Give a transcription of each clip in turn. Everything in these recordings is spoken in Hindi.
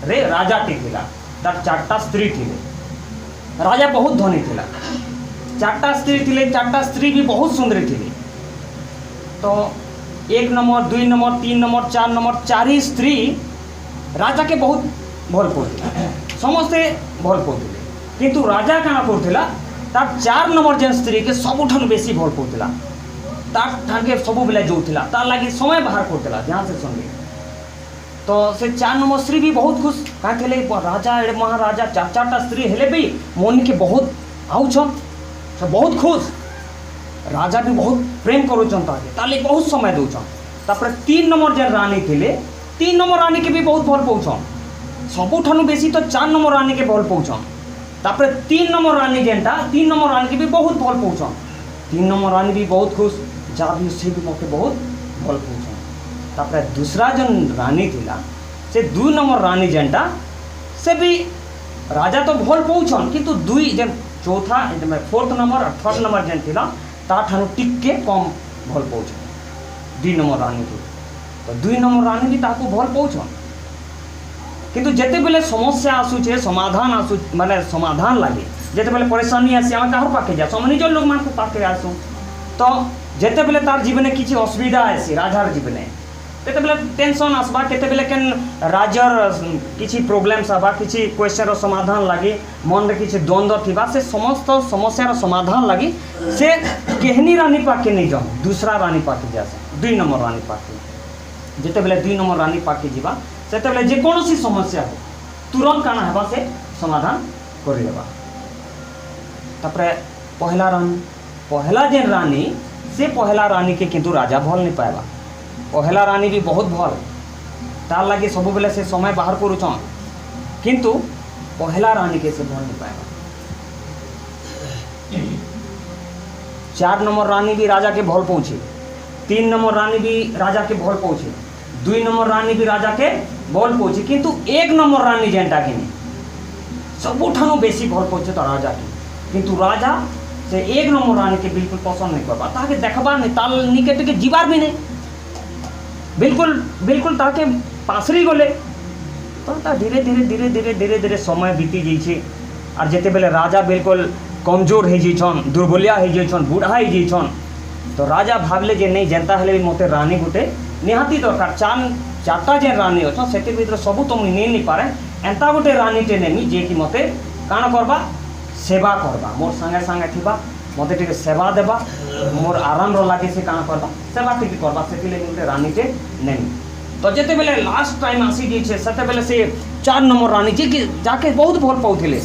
रे राजा टी थिला तार चारटा स्त्री थिले राजा बहुत धनी थिला चारटा स्त्री थिले चारटा स्त्री भी बहुत सुंदरी थिले तो 1 नंबर 2 नंबर 3 नंबर 4 नंबर चारि स्त्री राजा के बहुत भल पड़े समस्ते भल पड़े किंतु राजा काना करथिला तार 4 नंबर जेन स्त्री के सबुठान बेसी भल पड़थिला तार ठाके सब बेले जोथिला तार लागि समय बाहर करथिला ध्यान से सुनिए तो से 4 नंबर स्त्री भी बहुत खुश कहते राजा महाराजा चारटा स्त्री हेले भी मन के बहुत आउछन से बहुत खुश राजा भी बहुत प्रेम करुचन ताले बहुत समय दौन तापर 3 नंबर जेन रानी थिले 3 नंबर रानी के भी बहुत भल पाउछन सबुठानु बेसी तो 4 नंबर रानी के भल पाउछन तापर 3 नंबर रानी जेनटा 3 नंबर रानी के भी बहुत भल पाउछन 3 नंबर रानी भी बहुत खुश जा भी से भी मते बहुत भल पाउछन तापर दूसरा जन रानी थिला से 2 नंबर रानी जेनटा से भी राजा तो भल पाउछन किंतु 2 जेन चौथा 4th नंबर और 3rd नंबर जेन थिला ता ठानु टिके कम भल पाउछन 2 नंबर रानी थी तो 2 नंबर रानी भी ताको भल पाउछन किंतु जेते बेले समस्या आसुचे समाधान आसु माने समाधान लागे जेते बेले परेशानी आसी हम काहर पाके जा हम निज लोग मान को पाके आसु तो जेते बेले तार जीवने किछि असुविधा आसी राजार जीवने केते बेले टेंशन आसबा केते बेले केन राजर किछि प्रॉब्लम्स आबा किछि क्वेश्चन रो समाधान लागी मन रे किछि द्वंद्व थिबा से समस्त समस्या रो समाधान लागी से केहनी रानी पाके नहीं जाओ दूसरा रानी पाके जा 2 नंबर रानी पाके जेते बेले 2 नंबर रानी पाके जीवा सेते बेले जे कोनोसी समस्या हो तुरंत काना हेबा से समाधान करि लेबा तापरे पहला जेन रानी से पहला रानी के किंतु राजा भल नहीं पाएबा पहला रानी भी बहुत भल तार लगे सब बेले से समय बाहर करुचन किंतु पहला रानी के से भल नहीं पाएगा 4 नंबर रानी भी राजा के भल पहुँचे 3 नंबर रानी भी राजा के भल पहुँचे 2 नंबर रानी भी राजा के भल पहुँचे किंतु 1 नंबर रानी जेनटा के सबुठानु बेसी भल पहुँचे तो राजा के किंतु राजा से 1 नंबर रानी के बिल्कुल पसंद नहीं करवा ताके देखबा नहीं ताल निकट के जीवार भी नहीं बिल्कुल ताके पासरी गले तो धीरे धीरे समय बीती जाइए और जिते बेले राजा बिल्कुल कमजोर हो जाइछन दुर्बलिया हो जाइछन बूढ़ा हो जाइछन तो राजा भावले जे नहीं जनता हेले मते रानी गोटे निहाती दरकार 4टा जेन रानी अच्छन से भीतर सबू तो मुई नहीं पारे एंता गोटे रानी टे नेमी जे कि मते काण करबा सेवा करबा मोर संगे संगे थिबा मते टिके सेवा देबा मोर आराम रो लागे से काण करबा सेवा टिके करबा सेति ले गोटे रानी टे नेमी तो जेते बेले लास्ट टाइम आसी जे छे सेते बेले से 4 नंबर रानी जे कि जाके बहुत भल पाउथिले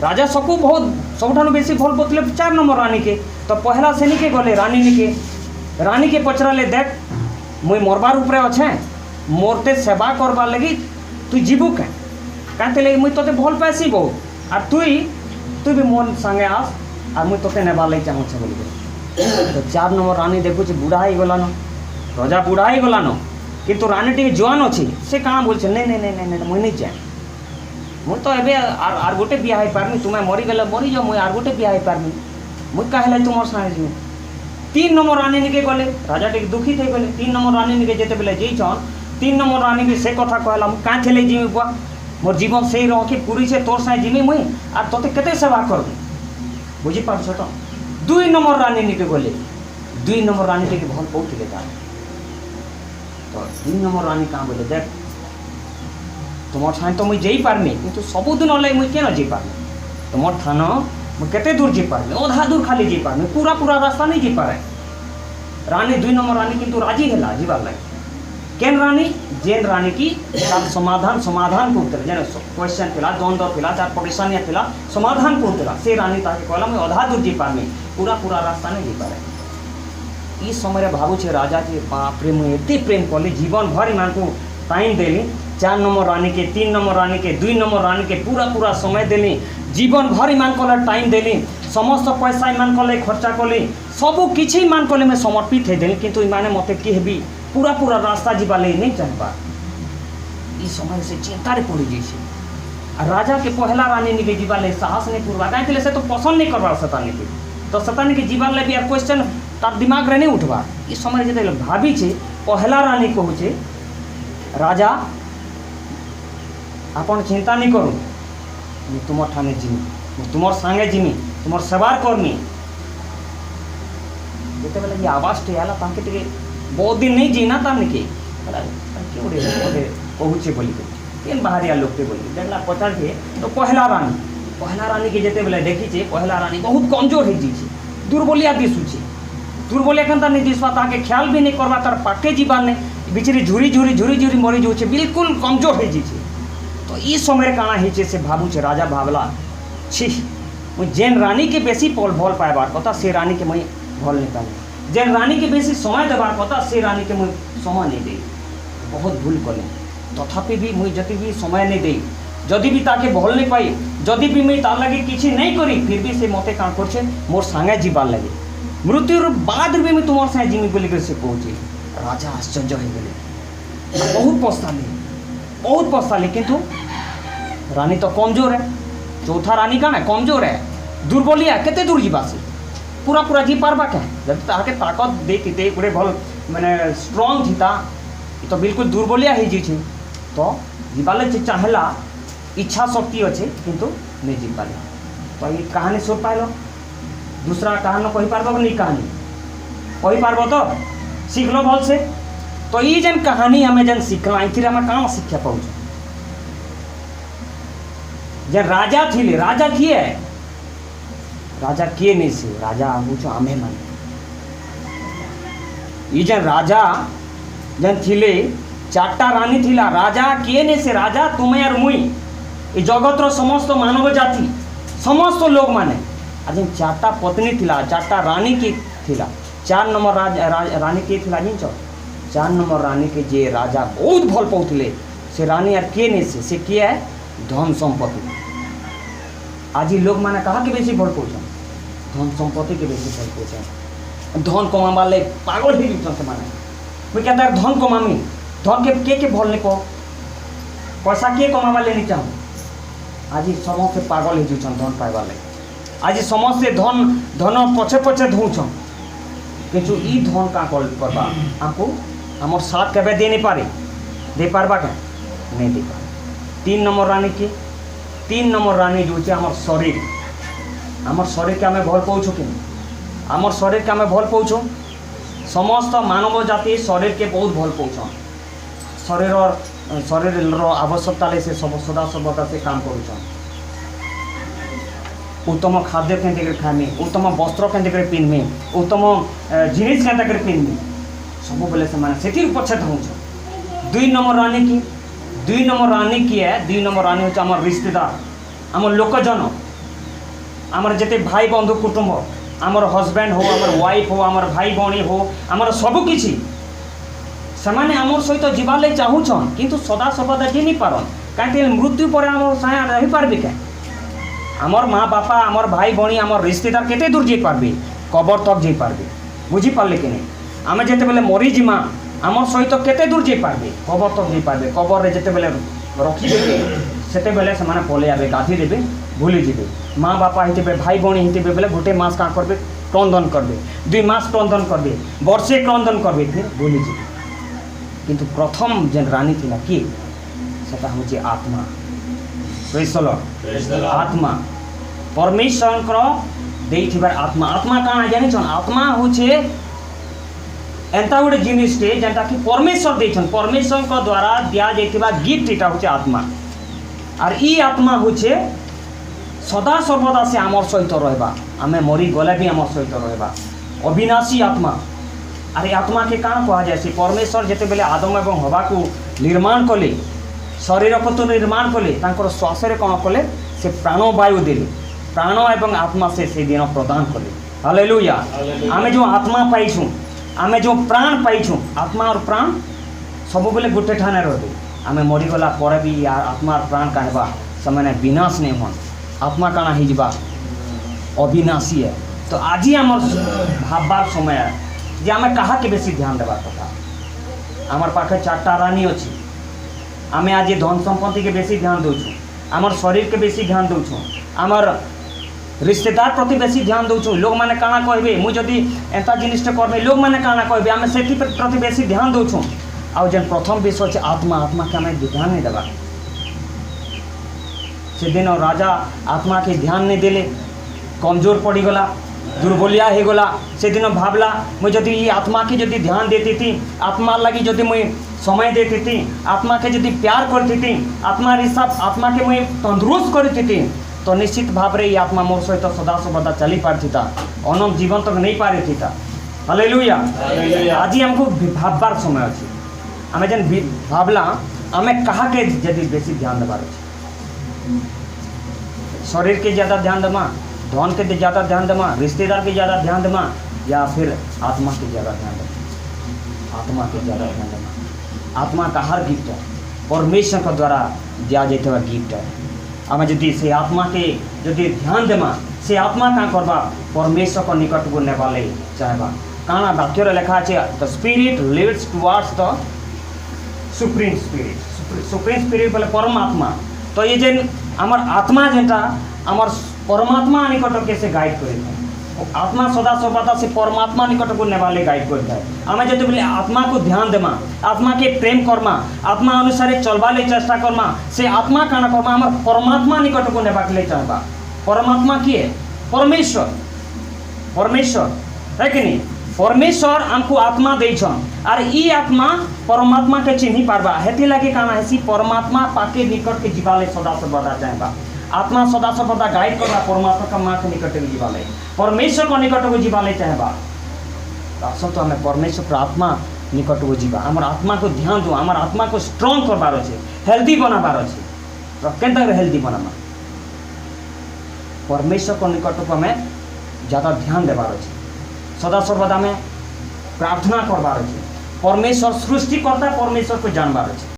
राजा सबको बहुत सबठानु बेसी भल पाउथिले 4 नंबर रानी के तो पहला सेनी के गले रानी के पचराले देख मुई मरबार ऊपर अच्छे मोरते सेवा करबार लगी तु जीवु के कहते लगे मुई तोते भल पाइसी बहुत और तुई भी मोर संगे आस और मुई तोते नेबार लगी चाहूँ बोली तो 4 नंबर रानी देखु बुढ़ा ही गलान राजा बुढ़ा ही गलान किंतु रानी टी जवान अच्छी से कहाँ बोल नहीं मुई नहीं जाए मुई तो एबे आर गोटे बिया हो पारमी तुम्हें मरी गले मरी जाओ मुई आर गोटे बिया हो पारमी मुई कहले तुम संगे जीव 3 नंबर रानी निके गले राजा टी दुखी थे गले 3 नंबर रानी निके जेते बेले जईछन 3 नंबर रानी भी से कथा कहला मुई काहे थेले जीवी बुआ मोर जीवन से रखी पूरी से तोर साई जीवी मुई आर तोते केते सेवा करबी बुझी पारछ तो 2 नंबर रानी निके गले 2 नंबर रानी टी भल पउथिले ता तो 3 नंबर रानी कहाँ बोले देख तुम छाई तो मुई जई पारमी किंतु सबुदिन अलै मुई केन जई पारमी तुम थान मुई केते दूर जई पारमी आधा दूर खाली जई पारमी पूरा रास्ता नहीं जई पारे रानी 2 नंबर रानी किंतु राजी हैला जीवार लगे केन रानी जेन रानी की समाधान करते जेन क्वेश्चन थिला द्वंद्व थिला चार परेशानियाँ थिला समाधान करते से रानी ताके कहला मुई आधा दूर जई पारमी पूरा रास्ता नहीं जई पारे इस समय भावुचे राजा जी बाप रे मुझे एते प्रेम कली जीवन भर मान को टाइम देली 4 नंबर रानी के 3 नंबर रानी के 2 नंबर रानी के पूरा समय देली जीवन भर मान कले टाइम देली समस्त पैसा मान कले खर्चा कली सबू किछि मान कले मैं समर्पित है देली किंतु इमाने मते कि हेबी पूरा रास्ता जीवा ले नहीं चाहबा इस समय से चिंता रे पड़ी जैसे और राजा के पहला रानी निके जीवा ले साहस नहीं पूर्वा काहे से तो पसंद नहीं करवा सतानी के तो सतानी के जीवन ले भी क्वेश्चन तार दिमाग रे नहीं उठवा इस समय जे भाभी छे पहला रानी कहू छे राजा आपन चिंता नहीं करूँ, मुझे तुम ठाने जिमी, मुझे तुम सांगे जिमी, तुम सेवार करमी। जिते बेले ये आवाज टे आला ताके टिके बहुत दिन नहीं जीना तामने के क्यों रे कहूचे बोली केन बाहरिया लोग बोली देखला पचार के तो पहला रानी के जेते बेले देखी छे पहला रानी बहुत कमजोर है जी दुर्बलिया दिसुचे दुर्बलिया कंता नहीं दिसवा ताके ख्याल भी नहीं करवा तार पाके जीवान ने बिचरी झुरी झुरी मरी जाऊे बिल्कुल कमजोर है जी तो ये समय काना है से भावुचे राजा भावला छी मुझे जेन रानी के बेसी भल पाइबार कथा से रानी के मुझे भल नहीं पाए जेन रानी के बेसी समय देवार कथा से रानी के मुझे समय नहीं दे बहुत भूल कले तथापि भी मुझे जति भी समय नहीं दे जदि भी ताके भल नहीं पाई जदि भी मुझे तार लगे किसी नहीं करी फिर भी से मते काँ कर मोर सांगे जीवार लगे मृत्युर बाद भी मुझे तुम सागे जिमी बोलिक से कहूँ राजा आश्चर्य हो गए बहुत पछताली किंतु रानी तो कमजोर है चौथा रानी का ना कमजोर है दुर्बलिया केते दूर जीवा से पूरा जी पार्बा क्या जब ताके ताकत देते गोटे भल माने स्ट्रॉन्ग थी तो बिल्कुल दुर्बलिया हो जी तो जीवाले चाहेला इच्छा शक्ति अच्छे किंतु नहीं जी पारे तो ये कहानी सुन पाइल दूसरा कहानी कही पार्ब नहीं कहानी कही पार्ब तो सीख लो भल से तो ये जन कहानी हमें जन सीखला ये हमें कहाँ शिक्षा पाऊँ जन राजा थी राजा किए राजा किए नहीं से राजा पूछो आमे मन ये जन राजा जन थिले चारटा रानी थिला राजा किए नहीं से राजा तुम्हें यार मुई ये जगतर समस्त मानव जाति समस्त लोग माने आज चारटा पत्नी थिला चारटा रानी की थिला 4 नंबर रानी के थिला जिन 4 नंबर रानी के जे राजा बहुत भल पाउले से रानी यार किए नहीं से किए है धन संपत्ति आज लोग माने कहा कि बेसी भल पाउछ धन संपत्ति के बेसी भल पाउछ धन कमावा ले पागल ही जुटन से माने मैं कहता है धन कमामी धन के भल नहीं कह पैसा के कमावा ले नहीं चाहूँ आज समस्त पागल ही जुटन धन पाइबा ले आज समस्त धन पछे धौछ किंतु ई धन का करवा आपको आम साथ केवे दे नहीं पारे दे पार्बा क्या नहीं दे पारे 3 नंबर रानी की 3 नंबर रानी जो आम शरीर के आम भल पाऊँ कि आम शरीर के आम भल पाऊँ समस्त मानव जाति शरीर के बहुत भल पाऊँ शरीर आवश्यकता से सब सदा सर्वदा से काम कर उत्तम खाद्य के खामी उत्तम वस्त्र के पिन्धमी उत्तम जिनिस के पिन्धमी सब बेले से पछे धौच 2 नंबर रानी की 2 नंबर रानी की है 2 नंबर रानी हूँ आम रिश्तेदार आम लोकजन आमर जिते भाई बंधु कुटुंब आमर हजबैंड हो आमर वाइफ हो आमर भाई भौणी हो आमर सबकि से आम सहित जीवार चाहून किंतु सदा सर्वदा जी नहीं पारन कहीं मृत्यु पर आम साया रही पार्बे क्या आमर माँ बापा आमर भाई भौणी आमर रिश्तेदार केते दूर जी पार्बे कबर तक जी पार्बे बुझी पारे कि नहीं आम जिते बेले मरीजिमा आमर सहित केते दूर जी पार्बे कबर तक जी पार्बे कबर जिते बेले रखिदेवे सेते बेले से पलि आए गाधी देवे भूली जीवे माँ बापा होते भाई भौणी होते बेले गोटे मास क्या करेंगे क्रंदन करेंगे 2 मास क्रंदन करेंगे वर्षे क्रंदन करेंगे फिर भूली जीवे किंतु प्रथम जेन रानी थी किए सेटा हूँ आत्मा आत्मा परमेश्वर देथिबार आत्मा आत्मा कहाँ जानी आत्मा हूँ एंता गोटे जिनिसटे जेनटा कि परमेश्वर देछन परमेश्वर को द्वारा दिया जाइथिबा गिफ्ट एटा हूँ आत्मा और ई आत्मा हूँ सदा सर्वदा से आमर सहित रहबा आमे मरी गले भी आमर सहित रहबा अविनाशी आत्मा और आत्मा के कहाँ कह जाए परमेश्वर जिते बेले आदम एवं हवा को निर्माण कले शरीर को तो निर्माण कले श्वास कौन कले से प्राणवायु देले प्राण एवं आत्मा से दिन प्रदान कले हालेलुया आमे जो आत्मा पाइछुँ आमे जो प्राण पाइछुँ आत्मा और प्राण सब बेले गोटे ठाने रहे आमे मरीगला पर भी आत्मा और प्राण कहवा से विनाश नहीं हन आत्मा काना हिजबा अविनाशी है तो आज ही आम भावबार समय जे आमे कहा के बेसी ध्यान देवा कथा आमर पाखे 4टा रानी अच्छी आमे आज धन संपत्ति के बेसी ध्यान दूँ आमर शरीर के बेसी ध्यान दूँ आमर रिश्तेदार प्रति बेसी ध्यान दूँ लोग मैंने काना कहबे मुझे जदि एंता जिनिसटा करबे लोग मैंने काना कहबे आमे सेति प्रति बेसी ध्यान दूँ आउ जेन प्रथम विषय है आत्मा आत्मा के आमे ध्यान नहीं देवा से दिन राजा आत्मा के ध्यान नहीं देले, कमजोर पड़गला, दुर्बलिया हो गला। से दिन भावला मुझे जदि ये आत्मा के जदि ध्यान देती थी, आत्मा लगी जदि मुझे समय देती थी, आत्मा के जदि प्यार करती थी, आत्मा के मुझे तंदुरुस्त करती थी, तो निश्चित भाव रे ये आत्मा मोर सहित सदा सर्वदा चली पारती था, अनंत जीवन तक नहीं पारी था। हालेलुया। आज हमको भावबार समय अच्छे, आम जेन भावला आम कहा के जदि बेसी ध्यान देवार अच्छे, शरीर के ज़्यादा ध्यान देमा, धन के ज़्यादा ध्यान देमा, रिश्तेदार के ज़्यादा ध्यान देमा, या फिर आत्मा के ज़्यादा ध्यान देमा? आत्मा के ज़्यादा ध्यान देमा। आत्मा का हर गिफ्ट है परमेश्वर के द्वारा दिया जाते हुआ गिफ्ट है। आम जदि से आत्मा के जदि ध्यान देमा, से आत्मा क्या करवा परमेश्वर को निकट को नेबाले चाहबा। काना वाक्य लिखा है, the spirit leads towards the supreme spirit. Supreme spirit बोले परमात्मा। तो ये जेन आमर आत्मा जेनटा आमर परमात्मा निकट के से गाइड करे, आत्मा सदा सर्वदा से परमात्मा निकट को नेबाले गाइड करता है। आम जो बोले आत्मा को ध्यान देमा, आत्मा के प्रेम करमा, आत्मा अनुसार चलवाले चेष्टा करमा, से आत्मा काना करमा आम परमात्मा निकट को नेबाक ले चाहबा। परमात्मा किए? परमेश्वर। परमेश्वर है कि नहीं? परमेश्वर आमको आत्मा देछन, और ई आत्मा परमात्मा के चिन्ही पारबा। हेती लगे काना है परमात्मा पाके निकट के जीवाले सदा सर्वदा चाहबा। आत्मा सदा सर्वदा गाइड करना परमात्मा का माँ के निकट को जीवाले, परमेश्वर को निकट को जीवाले चाहबा। असल तो हमें परमेश्वर पर आत्मा निकट को जीवा, आम आत्मा को ध्यान दो, आम आत्मा को स्ट्रंग करबार अच्छे, हेल्दी बनाबार अच्छे। तो केनता हेल्दी बनामा? परमेश्वर को निकट को हमें ज़्यादा ध्यान देवार अच्छे, सदा सर्वदा में प्रार्थना करबार अच्छे, परमेश्वर सृष्टिकर्ता परमेश्वर को जानबार अच्छे।